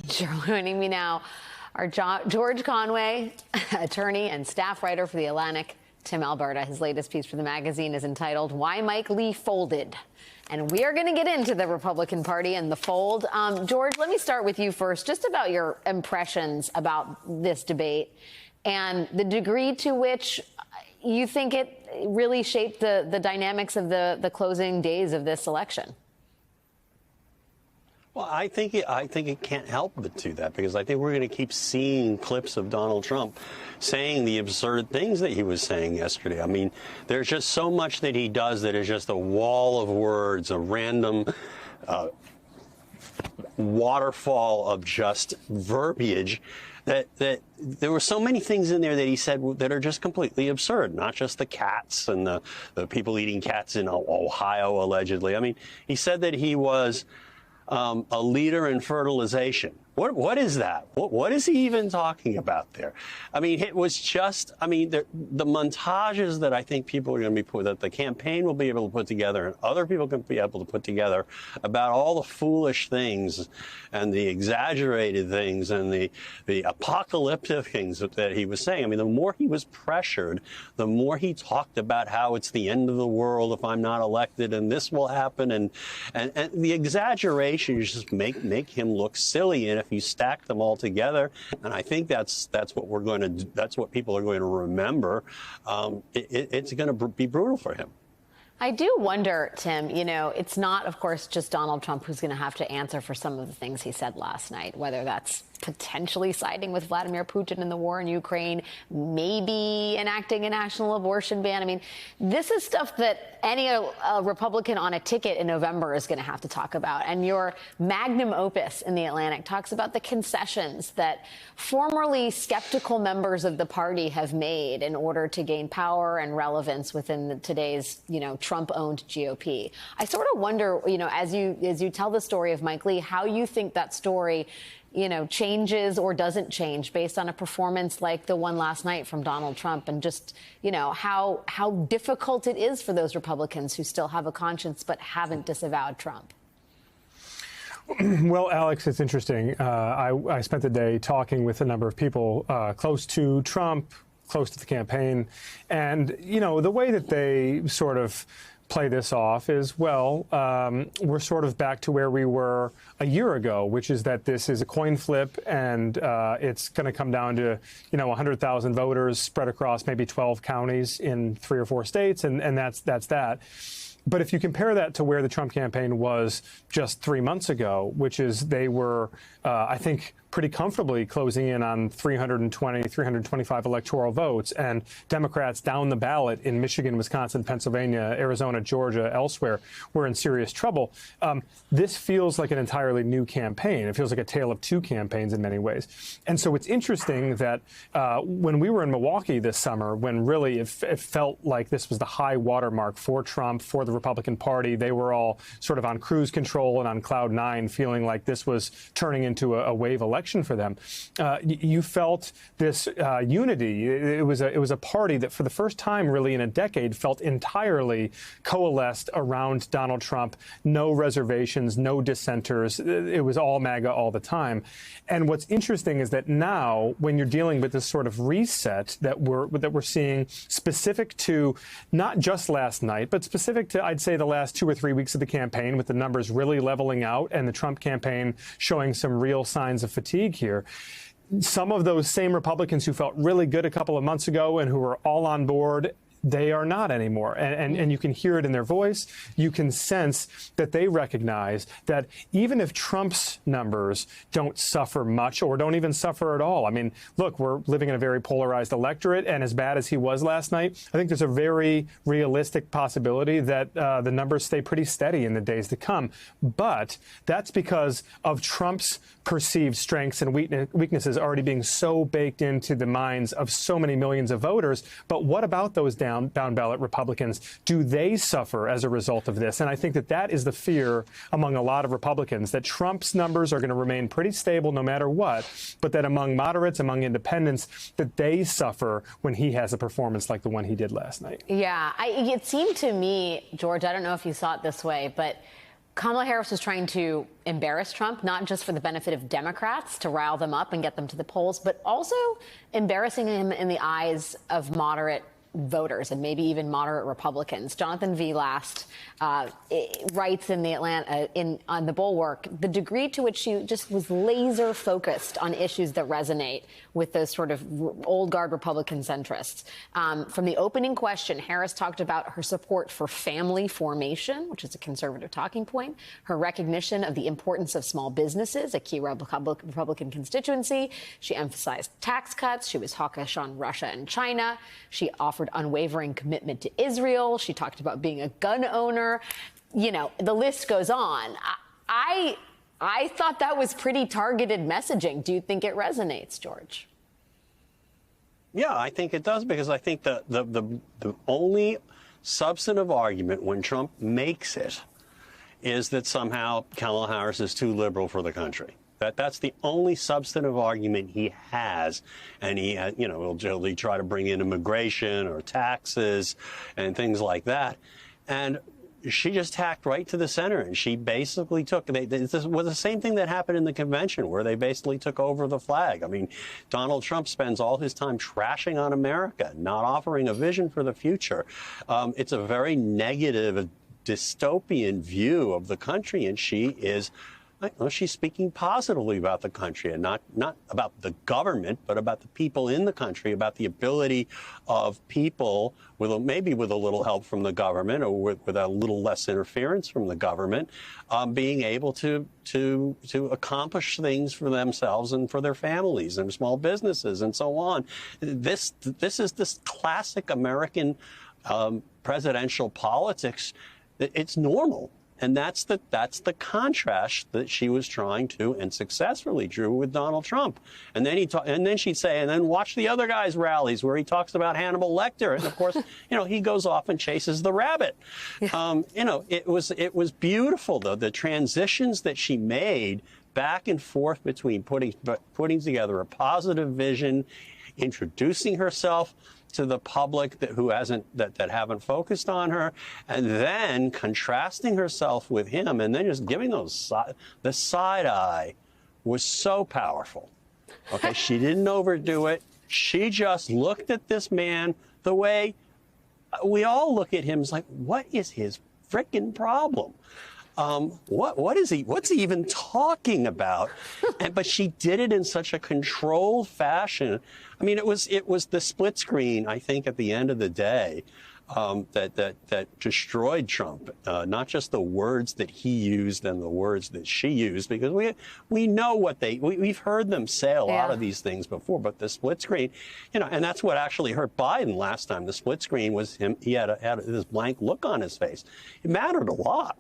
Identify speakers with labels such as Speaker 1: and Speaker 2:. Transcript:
Speaker 1: Joining me now are George Conway, attorney and staff writer for The Atlantic, Tim Alberta. His latest piece for the magazine is entitled Why Mike Lee Folded. And we are going to get into the Republican Party and the fold. George, let me start with you first, just about your impressions about this debate and the degree to which you think it really shaped the dynamics of the closing days of this election.
Speaker 2: Well, I think it can't help but do that, because I think we're going to keep seeing clips of Donald Trump saying the absurd things that he was saying yesterday. I mean, there's just so much that he does that is just a wall of words, a random waterfall of just verbiage. That there were so many things in there that he said that are just completely absurd, not just the cats and the people eating cats in Ohio, allegedly. I mean, he said that he was a leader in fertilization. What is that? What is he even talking about there? I mean, it was just, I mean, the montages that I think people are going to be that the campaign will be able to put together and other people can be able to put together about all the foolish things and the exaggerated things and the apocalyptic things that he was saying. I mean, the more he was pressured, the more he talked about how it's the end of the world if I'm not elected and this will happen. And the exaggerations just make him look silly. And if you stack them all together, and I think that's what we're going to do, that's what people are going to remember. It's going to be brutal for him.
Speaker 1: I do wonder, Tim, you know, it's not, of course, just Donald Trump who's going to have to answer for some of the things he said last night, whether that's potentially siding with Vladimir Putin in the war in Ukraine, maybe enacting a national abortion ban. I mean, this is stuff that any Republican on a ticket in November is going to have to talk about. And your magnum opus in The Atlantic talks about the concessions that formerly skeptical members of the party have made in order to gain power and relevance within today's, you know, Trump-owned GOP. I sort of wonder, you know, as you tell the story of Mike Lee, how you think that story, you know, changes or doesn't change based on a performance like the one last night from Donald Trump, and just, you know, how difficult it is for those Republicans who still have a conscience but haven't disavowed Trump.
Speaker 3: Well, Alex, it's interesting. I spent the day talking with a number of people close to Trump, close to the campaign, and, you know, the way that they sort of play this off is, well, we're sort of back to where we were a year ago, which is that this is a coin flip, and it's going to come down to, you know, 100,000 voters spread across maybe 12 counties in 3 or 4 states, and that's that. But if you compare that to where the Trump campaign was just 3 months ago, which is they were, I think, pretty comfortably closing in on 320, 325 electoral votes, and Democrats down the ballot in Michigan, Wisconsin, Pennsylvania, Arizona, Georgia, elsewhere were in serious trouble. This feels like an entirely new campaign. It feels like a tale of two campaigns in many ways. And so it's interesting that when we were in Milwaukee this summer, when really it felt like this was the high watermark for Trump, for the Republican Party, they were all sort of on cruise control and on cloud nine, feeling like this was turning into a wave election for them. You felt this unity. It was a party that for the first time really in a decade felt entirely coalesced around Donald Trump. No reservations, no dissenters. It was all MAGA all the time. And what's interesting is that now, when you're dealing with this sort of reset that we're seeing, specific to not just last night, but specific to, I'd say, the last 2 or 3 weeks of the campaign, with the numbers really leveling out and the Trump campaign showing some real signs of fatigue here. Some of those same Republicans who felt really good a couple of months ago and who were all on board, they are not anymore. And you can hear it in their voice. You can sense that they recognize that even if Trump's numbers don't suffer much or don't even suffer at all. I mean, look, we're living in a very polarized electorate, and as bad as he was last night, I think there's a very realistic possibility that the numbers stay pretty steady in the days to come. But that's because of Trump's perceived strengths and weaknesses already being so baked into the minds of so many millions of voters. But what about those down ballot Republicans? Do they suffer as a result of this? And I think that is the fear among a lot of Republicans, that Trump's numbers are going to remain pretty stable no matter what, but that among moderates, among independents, that they suffer when he has a performance like the one he did last night.
Speaker 1: Yeah, it seemed to me, George, I don't know if you saw it this way, but Kamala Harris was trying to embarrass Trump, not just for the benefit of Democrats to rile them up and get them to the polls, but also embarrassing him in the eyes of moderate voters and maybe even moderate Republicans. Jonathan V. Last writes in the on the Bulwark the degree to which she just was laser focused on issues that resonate with those sort of old guard Republican centrists. From the opening question, Harris talked about her support for family formation, which is a conservative talking point, her recognition of the importance of small businesses, a key Republican constituency. She emphasized tax cuts. She was hawkish on Russia and China. She offered unwavering commitment to Israel. She talked about being a gun owner. You know, the list goes on. I thought that was pretty targeted messaging. Do you think it resonates, George?
Speaker 2: Yeah, I think it does, because I think the only substantive argument when Trump makes it is that somehow Kamala Harris is too liberal for the country. That's the only substantive argument he has, and he'll try to bring in immigration or taxes and things like that. And she just hacked right to the center, and she basically this was the same thing that happened in the convention, where they basically took over the flag. I mean, Donald Trump spends all his time trashing on America, not offering a vision for the future. It's a very negative, dystopian view of the country, and she's speaking positively about the country, and not about the government, but about the people in the country, about the ability of people, maybe with a little help from the government, or with a little less interference from the government, being able to accomplish things for themselves and for their families and small businesses and so on. This is this classic American presidential politics. It's normal. And that's the contrast that she was trying to, and successfully drew, with Donald Trump. And then she'd say, and then watch the other guy's rallies where he talks about Hannibal Lecter, and of course, he goes off and chases the rabbit. Yeah. It was beautiful, though, the transitions that she made back and forth between putting together a positive vision, introducing herself to the public that haven't focused on her, and then contrasting herself with him, and then just giving the side eye was so powerful. Okay, she didn't overdo it. She just looked at this man the way we all look at him. It's like, what is his frickin' problem? What's he even talking about? But she did it in such a controlled fashion. I mean, it was the split screen, I think, at the end of the day, that destroyed Trump. Not just the words that he used and the words that she used, because we know what we've heard them say a lot of these things before. But the split screen, and that's what actually hurt Biden last time. The split screen was him. He had this blank look on his face. It mattered a lot.